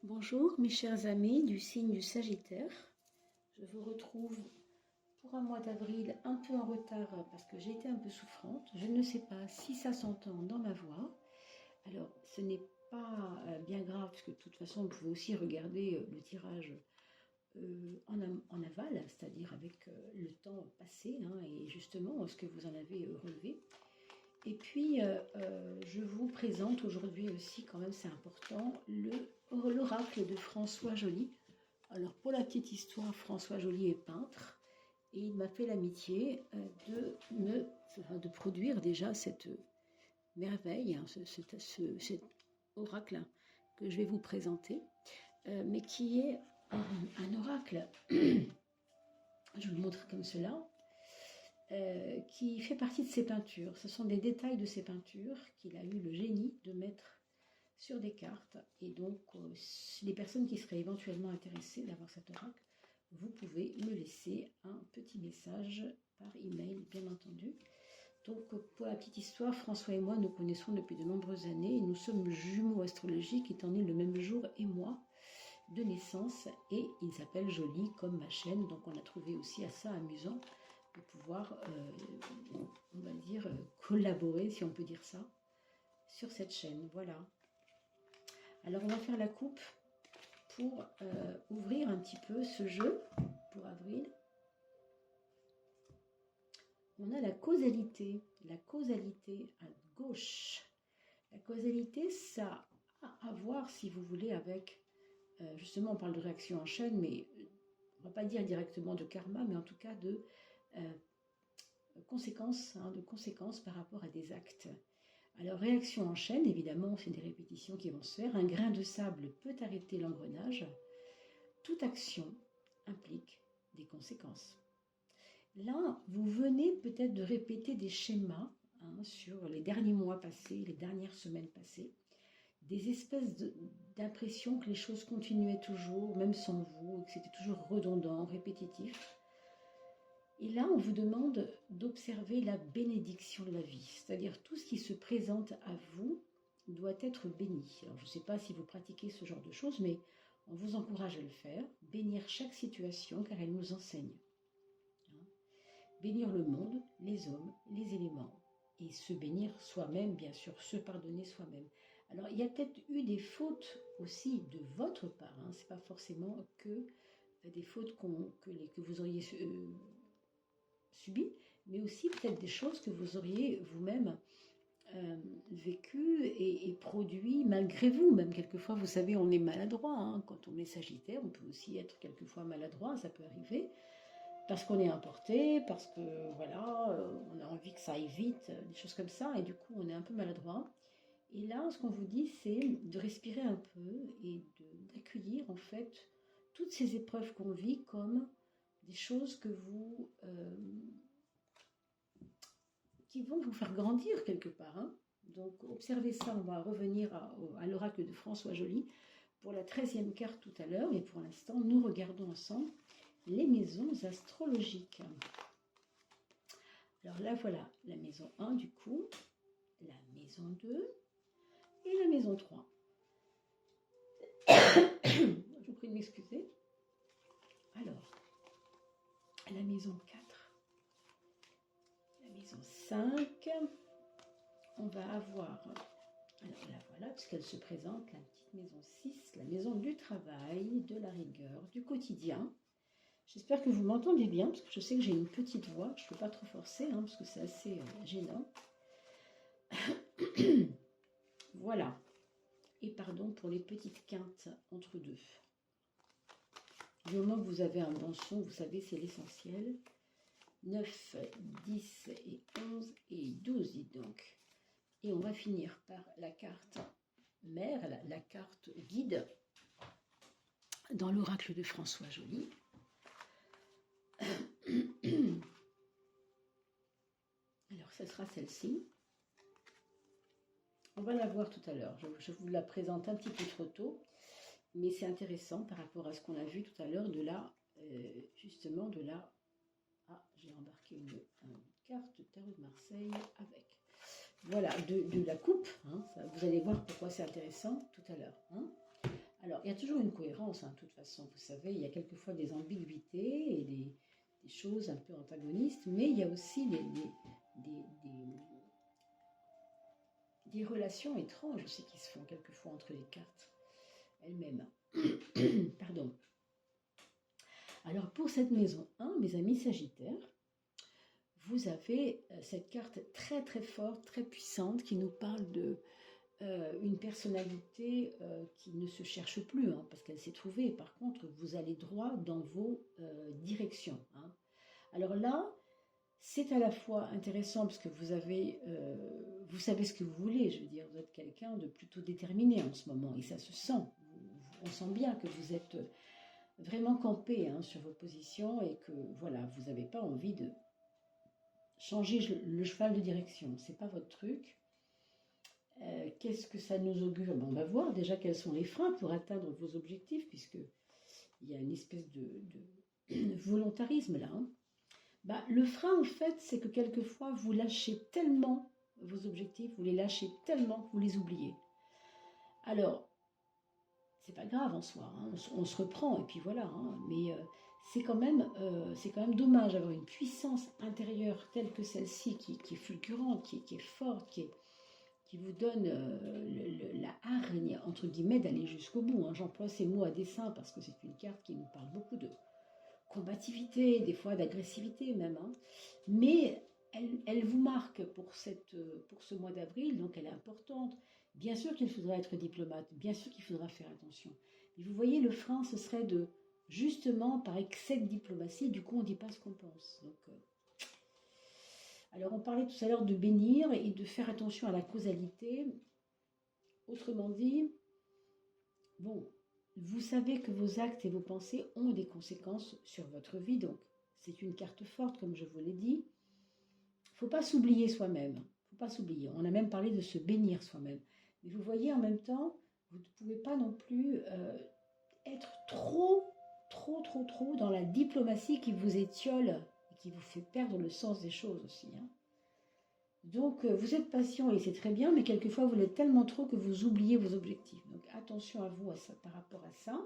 Bonjour mes chers amis du signe du Sagittaire, je vous retrouve pour un mois d'avril un peu en retard parce que j'ai été un peu souffrante. Je ne sais pas si ça s'entend dans ma voix. Alors ce n'est pas bien grave parce que de toute façon vous pouvez aussi regarder le tirage en aval, c'est-à-dire avec le temps passé et justement ce que vous en avez relevé. Et puis, je vous présente aujourd'hui aussi, quand même c'est important, l'oracle de François Joly. Alors, pour la petite histoire, François Joly est peintre et il m'a fait l'amitié de produire déjà cette merveille, cet oracle que je vais vous présenter, mais qui est un oracle, je vous le montre comme cela, qui fait partie de ses peintures. Ce sont des détails de ses peintures qu'il a eu le génie de mettre sur des cartes. Et donc, les personnes qui seraient éventuellement intéressées d'avoir cet oracle, vous pouvez me laisser un petit message par email, bien entendu. Donc, pour la petite histoire, François et moi nous connaissons depuis de nombreuses années et nous sommes jumeaux astrologiques, étant nés le même jour et mois de naissance. Et il s'appelle Joly comme ma chaîne, donc on a trouvé aussi assez amusant de pouvoir, on va dire, collaborer, si on peut dire ça, sur cette chaîne. Voilà. Alors, on va faire la coupe pour ouvrir un petit peu ce jeu pour avril. On a la causalité à gauche. La causalité, ça a à voir, si vous voulez, avec, justement, on parle de réaction en chaîne, mais on ne va pas dire directement de karma, mais en tout cas de conséquences par rapport à des actes. Alors, réaction en chaîne, évidemment, c'est des répétitions qui vont se faire. Un grain de sable peut arrêter l'engrenage. Toute action implique des conséquences. Là, vous venez peut-être de répéter des schémas sur les derniers mois passés, les dernières semaines passées, des espèces d'impression que les choses continuaient toujours, même sans vous, que c'était toujours redondant, répétitif. Et là, on vous demande d'observer la bénédiction de la vie, c'est-à-dire tout ce qui se présente à vous doit être béni. Alors, je ne sais pas si vous pratiquez ce genre de choses, mais on vous encourage à le faire, bénir chaque situation car elle nous enseigne. Bénir le monde, les hommes, les éléments, et se bénir soi-même, bien sûr, se pardonner soi-même. Alors, il y a peut-être eu des fautes aussi de votre part, ce n'est pas forcément que des fautes que vous auriez subies, mais aussi peut-être des choses que vous auriez vous-même vécues et produit malgré vous. Même quelquefois, vous savez, on est maladroit. Quand on est Sagittaire, on peut aussi être quelquefois maladroit, ça peut arriver. Parce qu'on est importé, parce que voilà, on a envie que ça aille vite, des choses comme ça, et du coup on est un peu maladroit. Et là, ce qu'on vous dit, c'est de respirer un peu et d'accueillir en fait toutes ces épreuves qu'on vit comme des choses qui vont vous faire grandir quelque part. Donc observez ça, on va revenir à l'oracle de François Joly pour la 13e carte tout à l'heure, et pour l'instant nous regardons ensemble les maisons astrologiques. Alors là, voilà, la maison 1 du coup, la maison 2 et la maison 3. Je vous prie de m'excuser. Alors, la maison 4, la maison 5, on va avoir, alors là voilà, puisqu'elle se présente, la petite maison 6, la maison du travail, de la rigueur, du quotidien. J'espère que vous m'entendez bien, parce que je sais que j'ai une petite voix, je ne peux pas trop forcer, parce que c'est assez gênant. Voilà. Et pardon pour les petites quintes entre deux. Du moment que vous avez un bon son, vous savez, c'est l'essentiel. 9, 10 et 11 et 12, dites donc. Et on va finir par la carte mère, la carte guide dans l'oracle de François Joly. Alors, ce sera celle-ci. On va la voir tout à l'heure. Je vous la présente un petit peu trop tôt, mais c'est intéressant par rapport à ce qu'on a vu tout à l'heure de là, justement de là. Ah, j'ai embarqué une carte tarot de Marseille avec. Voilà, de la coupe. Ça, vous allez voir pourquoi c'est intéressant tout à l'heure. Alors, il y a toujours une cohérence, hein, de toute façon. Vous savez, il y a quelquefois des ambiguïtés et des choses un peu antagonistes, mais il y a aussi des relations étranges aussi qui se font quelquefois entre les cartes elles-mêmes. Pardon. Alors, pour cette maison 1, mes amis Sagittaires, vous avez cette carte très très forte, très puissante, qui nous parle de une personnalité qui ne se cherche plus, hein, parce qu'elle s'est trouvée. Par contre, vous allez droit dans vos directions. Hein. Alors là, c'est à la fois intéressant parce que vous savez ce que vous voulez. Je veux dire, vous êtes quelqu'un de plutôt déterminé en ce moment, et ça se sent. On sent bien que vous êtes vraiment campé, hein, sur vos positions, et que voilà, vous n'avez pas envie de changer le cheval de direction. C'est pas votre truc. Qu'est-ce que ça nous augure? On va voir déjà quels sont les freins pour atteindre vos objectifs, puisque il y a une espèce de volontarisme là. Hein. Le frein, en fait, c'est que quelquefois, vous lâchez tellement vos objectifs, vous les lâchez tellement que vous les oubliez. Alors, c'est pas grave en soi, hein, on se reprend, et puis voilà, hein, mais c'est quand même dommage d'avoir une puissance intérieure telle que celle-ci, qui est fulgurante, qui est forte, qui vous donne la hargne, entre guillemets, d'aller jusqu'au bout. Hein. J'emploie ces mots à dessein parce que c'est une carte qui nous parle beaucoup de combativité, des fois d'agressivité même. Hein. Mais elle vous marque pour ce mois d'avril, donc elle est importante. Bien sûr qu'il faudra être diplomate, bien sûr qu'il faudra faire attention. Mais vous voyez, le frein, ce serait de, justement, par excès de diplomatie, du coup, on ne dit pas ce qu'on pense. Donc, alors, on parlait tout à l'heure de bénir et de faire attention à la causalité. Autrement dit, bon, vous savez que vos actes et vos pensées ont des conséquences sur votre vie, donc c'est une carte forte, comme je vous l'ai dit. Il ne faut pas s'oublier soi-même, faut pas s'oublier. On a même parlé de se bénir soi-même. Mais vous voyez, en même temps, vous ne pouvez pas non plus être trop dans la diplomatie qui vous étiole et qui vous fait perdre le sens des choses aussi. Hein. Donc, vous êtes patient et c'est très bien, mais quelquefois, vous l'êtes tellement trop que vous oubliez vos objectifs. Donc, attention à vous par rapport à ça.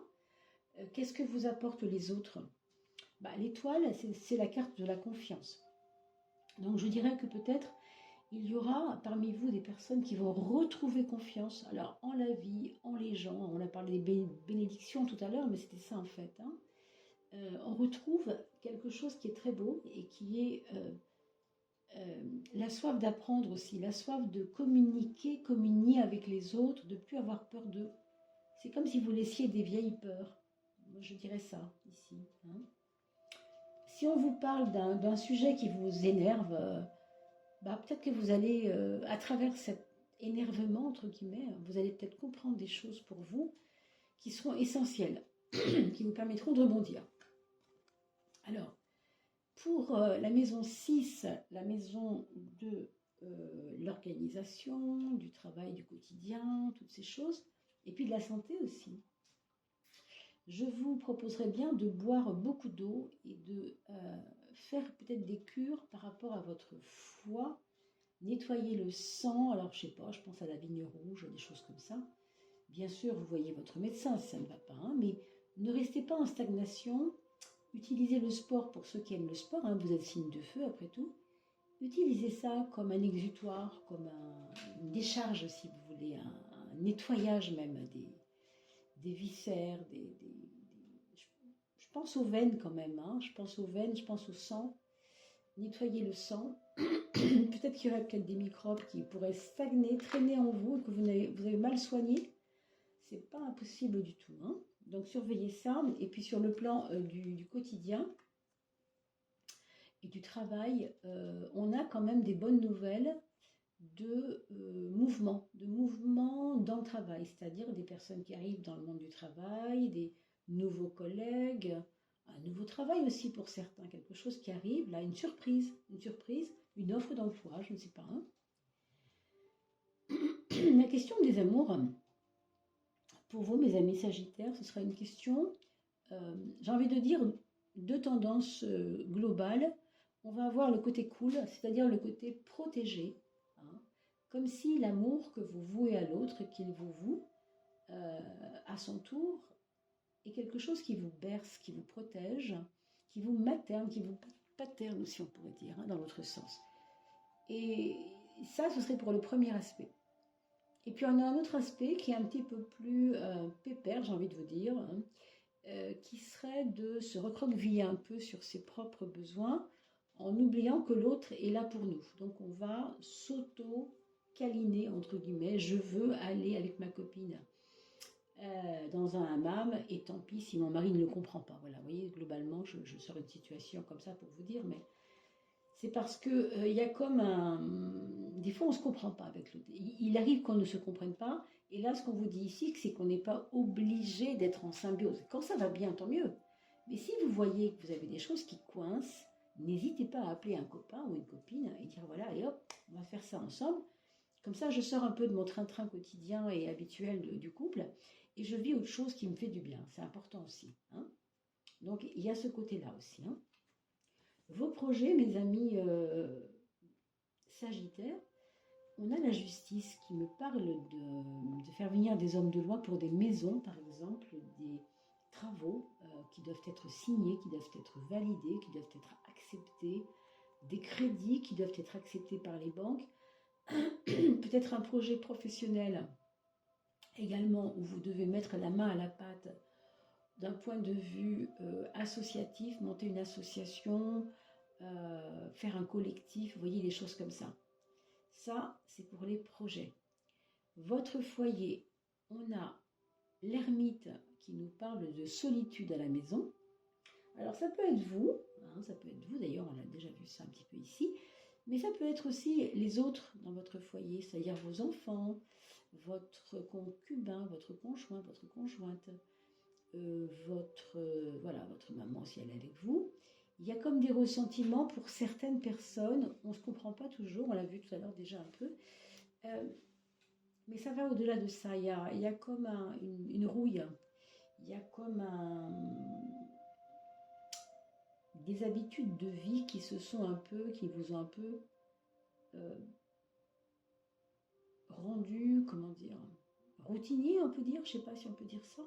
Qu'est-ce que vous apportent les autres? L'étoile, c'est la carte de la confiance. Donc, je dirais que peut-être, il y aura parmi vous des personnes qui vont retrouver confiance. Alors, en la vie, en les gens, on a parlé des bénédictions tout à l'heure, mais c'était ça en fait. Hein. On retrouve quelque chose qui est très beau et qui est... la soif d'apprendre aussi, la soif de communier avec les autres, de ne plus avoir peur d'eux. C'est comme si vous laissiez des vieilles peurs. Moi, je dirais ça, ici. Hein. Si on vous parle d'un sujet qui vous énerve, peut-être que vous allez, à travers cet énervement, entre guillemets, vous allez peut-être comprendre des choses pour vous qui seront essentielles, qui vous permettront de rebondir. Alors, pour la maison 6, la maison de l'organisation, du travail du quotidien, toutes ces choses, et puis de la santé aussi. Je vous proposerais bien de boire beaucoup d'eau et de faire peut-être des cures par rapport à votre foie, nettoyer le sang, alors je sais pas, je pense à la vigne rouge, des choses comme ça. Bien sûr, vous voyez votre médecin si ça ne va pas, hein, mais ne restez pas en stagnation. Utilisez le sport pour ceux qui aiment le sport, hein, vous êtes signe de feu après tout. Utilisez ça comme un exutoire, comme une décharge si vous voulez, un nettoyage même des viscères, je pense aux veines quand même, hein, je pense aux veines, je pense au sang. Nettoyez le sang. Peut-être qu'il y aurait peut-être des microbes qui pourraient stagner, traîner en vous et que vous avez mal soigné. C'est pas impossible du tout, hein. Donc surveillez ça, et puis sur le plan du quotidien et du travail, on a quand même des bonnes nouvelles de mouvement dans le travail, c'est-à-dire des personnes qui arrivent dans le monde du travail, des nouveaux collègues, un nouveau travail aussi pour certains, quelque chose qui arrive, là, une surprise, une offre d'emploi, je ne sais pas. Hein. La question des amours... Pour vous, mes amis Sagittaires, ce sera une question, j'ai envie de dire, de tendance globale. On va avoir le côté cool, c'est-à-dire le côté protégé, hein, comme si l'amour que vous vouez à l'autre, qu'il vous voue, à son tour, est quelque chose qui vous berce, qui vous protège, qui vous materne, qui vous paterne aussi, on pourrait dire, hein, dans l'autre sens. Et ça, ce serait pour le premier aspect. Et puis on a un autre aspect qui est un petit peu plus pépère, j'ai envie de vous dire, hein, qui serait de se recroqueviller un peu sur ses propres besoins en oubliant que l'autre est là pour nous. Donc on va s'auto-câliner, entre guillemets, je veux aller avec ma copine dans un hammam, et tant pis si mon mari ne le comprend pas. Voilà, vous voyez, globalement, je sors une situation comme ça pour vous dire, mais c'est parce que il y a comme un... Des fois, on ne se comprend pas avec l'autre. Il arrive qu'on ne se comprenne pas, et là, ce qu'on vous dit ici, c'est qu'on n'est pas obligé d'être en symbiose. Quand ça va bien, tant mieux. Mais si vous voyez que vous avez des choses qui coincent, n'hésitez pas à appeler un copain ou une copine et dire, voilà, allez hop, on va faire ça ensemble. Comme ça, je sors un peu de mon train-train quotidien et habituel du couple, et je vis autre chose qui me fait du bien. C'est important aussi, hein. Donc, il y a ce côté-là aussi, hein. Vos projets, mes amis Sagittaires, on a la justice qui me parle de faire venir des hommes de loi pour des maisons, par exemple, des travaux qui doivent être signés, qui doivent être validés, qui doivent être acceptés, des crédits qui doivent être acceptés par les banques, peut-être un projet professionnel également où vous devez mettre la main à la pâte d'un point de vue associatif, monter une association, faire un collectif, vous voyez, des choses comme ça. Ça, c'est pour les projets. Votre foyer, on a l'ermite qui nous parle de solitude à la maison. Alors ça peut être vous, hein, ça peut être vous, d'ailleurs on a déjà vu ça un petit peu ici, mais ça peut être aussi les autres dans votre foyer, c'est-à-dire vos enfants, votre concubin, votre conjoint, votre conjointe, votre maman si elle est avec vous. Il y a comme des ressentiments pour certaines personnes, on ne se comprend pas toujours, on l'a vu tout à l'heure déjà un peu, mais ça va au-delà de ça, il y a comme une rouille, il y a comme des habitudes de vie qui vous ont un peu rendu, comment dire, routinier, on peut dire, je ne sais pas si on peut dire ça.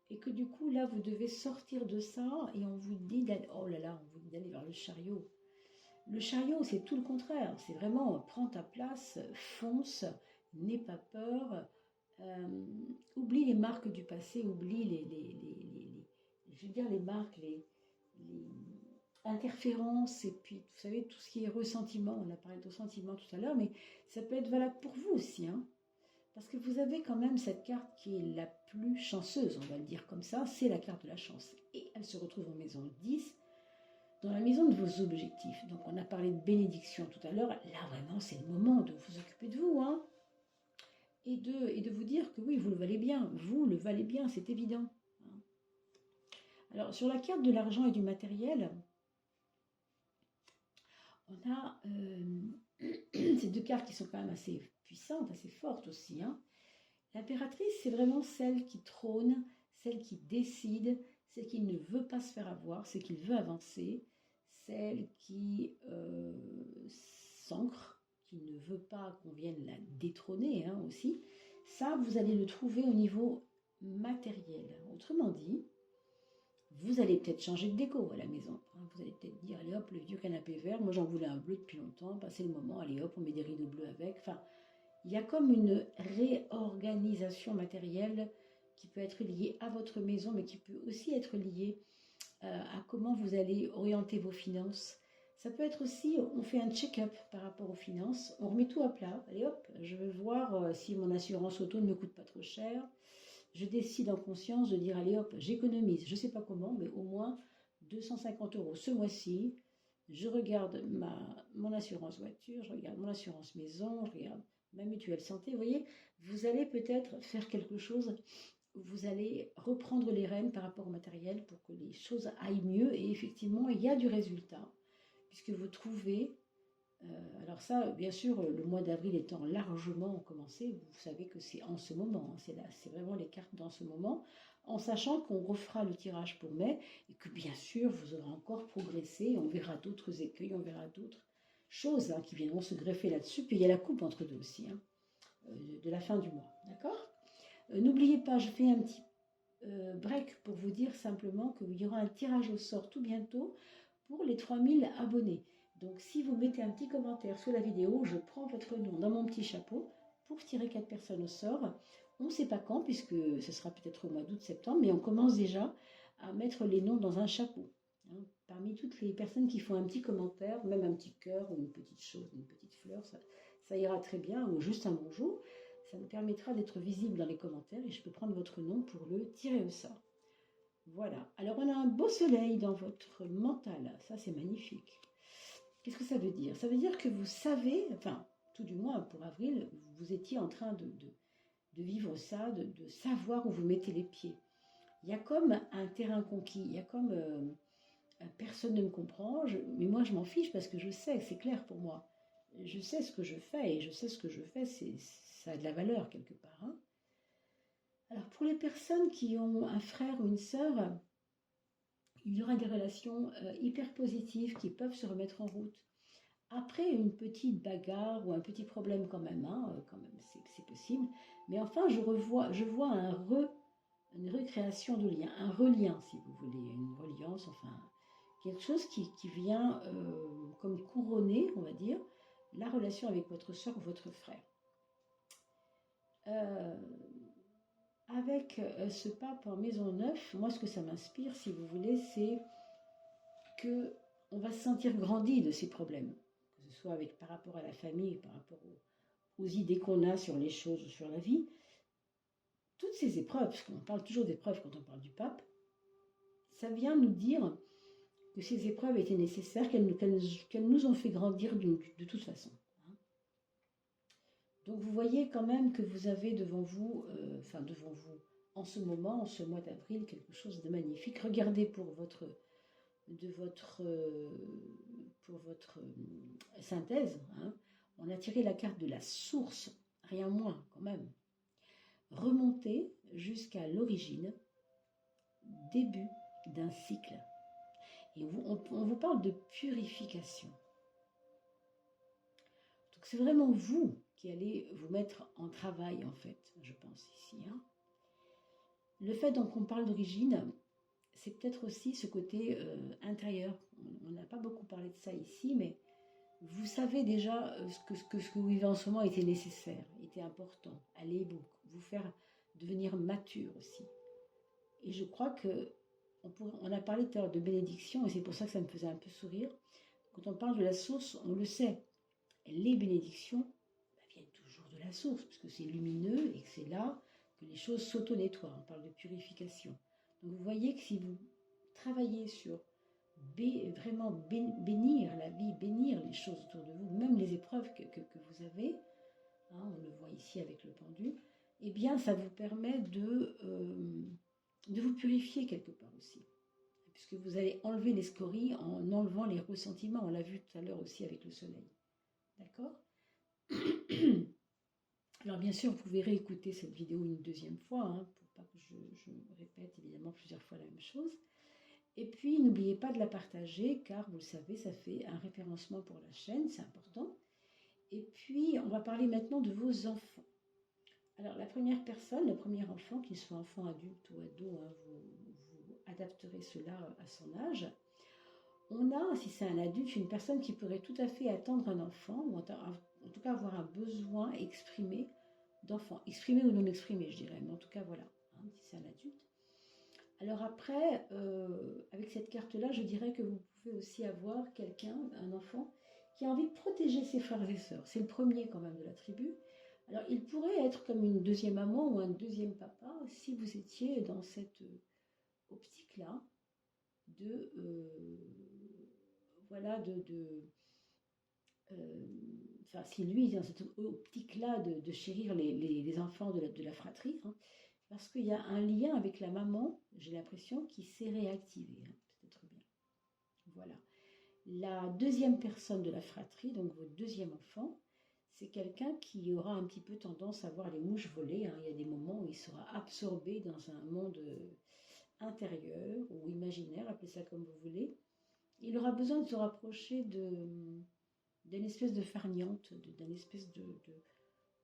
Et que du coup, là, vous devez sortir de ça et on vous dit d'aller, oh là là, on vous dit d'aller vers le chariot. Le chariot, c'est tout le contraire. C'est vraiment, prends ta place, fonce, n'aie pas peur, oublie les marques du passé, oublie je veux dire, les marques, les interférences, et puis, vous savez, tout ce qui est ressentiment. On a parlé de ressentiment tout à l'heure, mais ça peut être valable pour vous aussi, hein. Parce que vous avez quand même cette carte qui est la plus chanceuse, on va le dire comme ça, c'est la carte de la chance. Et elle se retrouve en maison 10, dans la maison de vos objectifs. Donc on a parlé de bénédiction tout à l'heure, là vraiment c'est le moment de vous occuper de vous, hein, et de vous dire que oui, vous le valez bien, c'est évident. Hein. Alors sur la carte de l'argent et du matériel, on a ces deux cartes qui sont quand même assez puissantes, assez fortes aussi, hein. L'impératrice, c'est vraiment celle qui trône, celle qui décide, celle qui ne veut pas se faire avoir, celle qui veut avancer, celle qui s'ancre, qui ne veut pas qu'on vienne la détrôner, hein, aussi. Ça, vous allez le trouver au niveau matériel. Autrement dit, vous allez peut-être changer de déco à la maison. Vous allez peut-être dire, allez hop, le vieux canapé vert, moi j'en voulais un bleu depuis longtemps, passez le moment, allez hop, on met des rideaux bleus avec. Enfin, il y a comme une réorganisation matérielle qui peut être liée à votre maison, mais qui peut aussi être liée à comment vous allez orienter vos finances. Ça peut être aussi, on fait un check-up par rapport aux finances, on remet tout à plat. Allez hop, je veux voir si mon assurance auto ne me coûte pas trop cher. Je décide en conscience de dire, allez hop, j'économise, je ne sais pas comment, mais au moins 250 € ce mois-ci. Je regarde mon assurance voiture, je regarde mon assurance maison, je regarde ma mutuelle santé. Vous voyez, vous allez peut-être faire quelque chose, vous allez reprendre les rênes par rapport au matériel pour que les choses aillent mieux. Et effectivement, il y a du résultat, puisque vous trouvez... alors ça, bien sûr, le mois d'avril étant largement commencé, vous savez que c'est en ce moment, hein, c'est vraiment les cartes dans ce moment, en sachant qu'on refera le tirage pour mai, et que bien sûr, vous aurez encore progressé, on verra d'autres écueils, on verra d'autres choses, hein, qui viendront se greffer là-dessus, puis il y a la coupe entre deux aussi, hein, de la fin du mois, d'accord ? N'oubliez pas, je fais un petit break pour vous dire simplement qu'il y aura un tirage au sort tout bientôt pour les 3000 abonnés. Donc si vous mettez un petit commentaire sous la vidéo, je prends votre nom dans mon petit chapeau pour tirer 4 personnes au sort. On ne sait pas quand, puisque ce sera peut-être au mois d'août-septembre, mais on commence déjà à mettre les noms dans un chapeau. Hein. Parmi toutes les personnes qui font un petit commentaire, même un petit cœur ou une petite chose, une petite fleur, ça ira très bien, ou juste un bonjour. Ça me permettra d'être visible dans les commentaires et je peux prendre votre nom pour le tirer au sort. Voilà. Alors, on a un beau soleil dans votre mental. Ça, c'est magnifique. Qu'est-ce que ça veut dire? Ça veut dire que vous savez, enfin, tout du moins pour avril, vous étiez en train de vivre ça, de savoir où vous mettez les pieds. Il y a comme un terrain conquis. Il y a comme personne ne me comprend, mais moi, je m'en fiche parce que je sais, c'est clair pour moi. Je sais ce que je fais et je sais ce que je fais, ça a de la valeur quelque part. Hein. Alors pour les personnes qui ont un frère ou une sœur, il y aura des relations hyper positives qui peuvent se remettre en route. Après une petite bagarre ou un petit problème quand même c'est possible. Mais enfin, je vois une recréation de lien, un relien si vous voulez, une reliance, enfin quelque chose qui vient comme couronner, on va dire, la relation avec votre soeur ou votre frère. Avec ce pape en maison 9, moi ce que ça m'inspire, si vous voulez, c'est que on va se sentir grandi de ces problèmes, que ce soit par rapport à la famille, par rapport aux idées qu'on a sur les choses ou sur la vie. Toutes ces épreuves, parce qu'on parle toujours d'épreuves quand on parle du pape, ça vient nous dire que ces épreuves étaient nécessaires, qu'elles nous ont fait grandir de toute façon. Donc vous voyez quand même que vous avez devant vous, en ce moment, en ce mois d'avril, quelque chose de magnifique. Regardez pour votre synthèse. Hein. On a tiré la carte de la source, rien moins quand même. Remontez jusqu'à l'origine, début d'un cycle. Et on vous parle de purification. Donc c'est vraiment vous qui allez vous mettre en travail, en fait, je pense ici. Hein. Le fait donc qu'on parle d'origine, c'est peut-être aussi ce côté intérieur. On n'a pas beaucoup parlé de ça ici, mais vous savez déjà ce que vous vivez en ce moment était nécessaire, était important. Allez vous faire devenir mature aussi. Et je crois que on a parlé tout à l'heure de bénédiction, et c'est pour ça que ça me faisait un peu sourire. Quand on parle de la source, on le sait. Les bénédictions viennent toujours de la source, puisque c'est lumineux et que c'est là que les choses s'auto-nettoient. On parle de purification. Donc vous voyez que si vous travaillez sur vraiment bénir la vie, bénir les choses autour de vous, même les épreuves que vous avez, hein, on le voit ici avec le pendu, eh bien ça vous permet de vous purifier quelque part aussi. Puisque vous allez enlever les scories en enlevant les ressentiments. On l'a vu tout à l'heure aussi avec le soleil. D'accord? Alors bien sûr, vous pouvez réécouter cette vidéo une deuxième fois, hein, pour pas que je répète évidemment plusieurs fois la même chose. Et puis, n'oubliez pas de la partager, car vous le savez, ça fait un référencement pour la chaîne, c'est important. Et puis, on va parler maintenant de vos enfants. Alors, la première personne, le premier enfant, qu'il soit enfant, adulte ou ado, hein, vous adapterez cela à son âge. On a, si c'est un adulte, une personne qui pourrait tout à fait attendre un enfant, ou en tout cas avoir un besoin exprimé d'enfant. Exprimé ou non exprimé, je dirais, mais en tout cas, voilà, hein, si c'est un adulte. Alors après, avec cette carte-là, je dirais que vous pouvez aussi avoir quelqu'un, un enfant, qui a envie de protéger ses frères et sœurs. C'est le premier quand même de la tribu. Alors il pourrait être comme une deuxième maman ou un deuxième papa si vous étiez dans cette optique-là de si lui est dans cette optique-là de chérir les enfants de la fratrie, hein, parce qu'il y a un lien avec la maman, j'ai l'impression, qui s'est réactivé, hein, peut-être bien. Voilà. La deuxième personne de la fratrie, donc votre deuxième enfant, c'est quelqu'un qui aura un petit peu tendance à voir les mouches voler. Hein. Il y a des moments où il sera absorbé dans un monde intérieur ou imaginaire, appelez ça comme vous voulez. Il aura besoin de se rapprocher d'une espèce de farniente, d'une espèce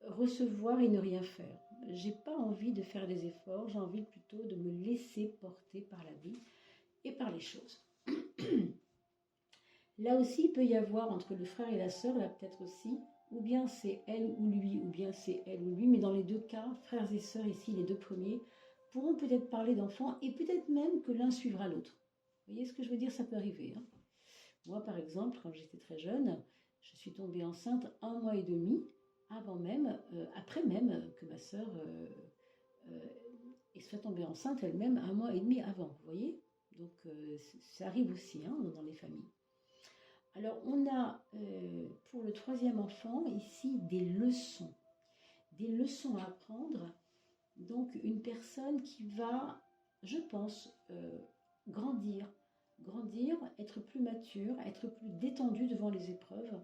recevoir et ne rien faire. J'ai pas envie de faire des efforts, j'ai envie plutôt de me laisser porter par la vie et par les choses. Là aussi, il peut y avoir entre le frère et la sœur, là peut-être aussi, ou bien c'est elle ou lui, ou bien c'est elle ou lui, mais dans les deux cas, frères et sœurs ici, les deux premiers, pourront peut-être parler d'enfants et peut-être même que l'un suivra l'autre. Vous voyez ce que je veux dire? Ça peut arriver. Hein. Moi, par exemple, quand j'étais très jeune, je suis tombée enceinte 1 mois et demi avant même, après même que ma sœur soit tombée enceinte elle-même 1 mois et demi avant. Vous voyez? Donc ça arrive aussi hein, dans les familles. Alors, on a pour le troisième enfant ici des leçons à apprendre. Donc, une personne qui va, je pense, grandir, être plus mature, être plus détendue devant les épreuves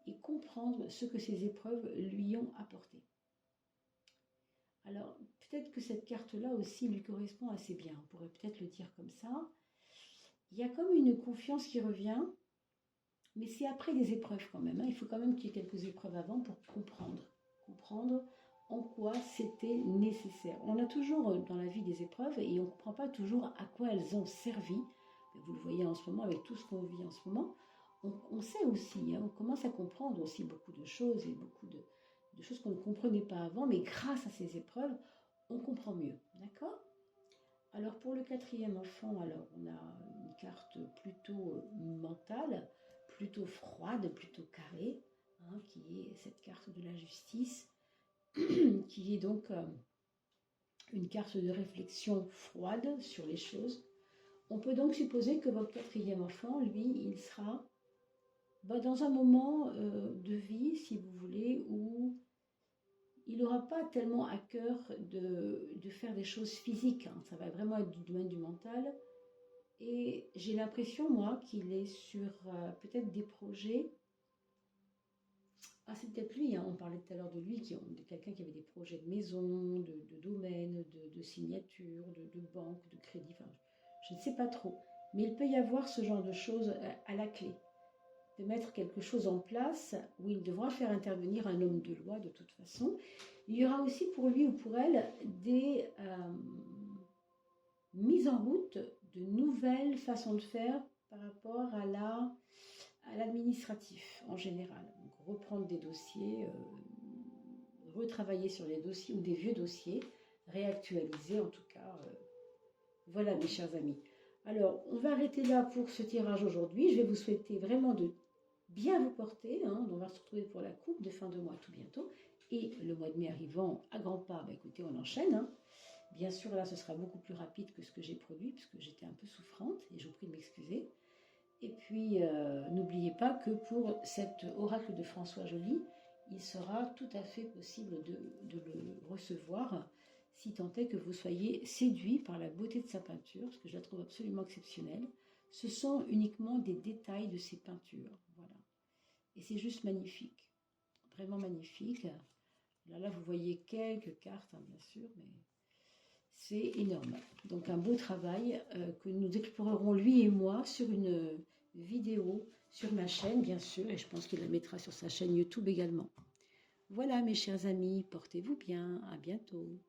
et comprendre ce que ces épreuves lui ont apporté. Alors, peut-être que cette carte-là aussi lui correspond assez bien, on pourrait peut-être le dire comme ça. Il y a comme une confiance qui revient. Mais c'est après des épreuves quand même. Hein. Il faut quand même qu'il y ait quelques épreuves avant pour comprendre en quoi c'était nécessaire. On a toujours dans la vie des épreuves et on ne comprend pas toujours à quoi elles ont servi. Vous le voyez en ce moment avec tout ce qu'on vit en ce moment. On sait aussi, hein, on commence à comprendre aussi beaucoup de choses et beaucoup de choses qu'on ne comprenait pas avant. Mais grâce à ces épreuves, on comprend mieux. D'accord ? Alors pour le quatrième enfant, alors on a une carte plutôt mentale, plutôt froide, plutôt carrée, hein, qui est cette carte de la justice, qui est donc une carte de réflexion froide sur les choses. On peut donc supposer que votre quatrième enfant, lui, il sera dans un moment de vie, si vous voulez, où il n'aura pas tellement à cœur de faire des choses physiques. Hein. Ça va vraiment être du domaine du mental. Et j'ai l'impression, moi, qu'il est sur peut-être des projets. Ah, c'est peut-être lui, hein, on parlait tout à l'heure de lui, de quelqu'un qui avait des projets de maison, de domaine, de signature, de banque, de crédit. Enfin, je ne sais pas trop. Mais il peut y avoir ce genre de choses à la clé. De mettre quelque chose en place où il devra faire intervenir un homme de loi de toute façon. Il y aura aussi pour lui ou pour elle des mises en route de nouvelles façons de faire par rapport à l'administratif en général. Donc, reprendre des dossiers, retravailler sur les dossiers ou des vieux dossiers, réactualiser en tout cas. Voilà mes chers amis. Alors, on va arrêter là pour ce tirage aujourd'hui. Je vais vous souhaiter vraiment de bien vous porter. Hein. On va se retrouver pour la coupe de fin de mois tout bientôt. Et le mois de mai arrivant à grands pas, écoutez, on enchaîne. Hein. Bien sûr, là, ce sera beaucoup plus rapide que ce que j'ai produit, puisque j'étais un peu souffrante, et je vous prie de m'excuser. Et puis, n'oubliez pas que pour cet oracle de François Joly, il sera tout à fait possible de le recevoir, si tant est que vous soyez séduit par la beauté de sa peinture, parce que je la trouve absolument exceptionnelle. Ce sont uniquement des détails de ses peintures, voilà. Et c'est juste magnifique, vraiment magnifique. Là, vous voyez quelques cartes, hein, bien sûr, mais c'est énorme. Donc un beau travail que nous explorerons lui et moi sur une vidéo sur ma chaîne, bien sûr, et je pense qu'il la mettra sur sa chaîne YouTube également. Voilà mes chers amis, portez-vous bien, à bientôt.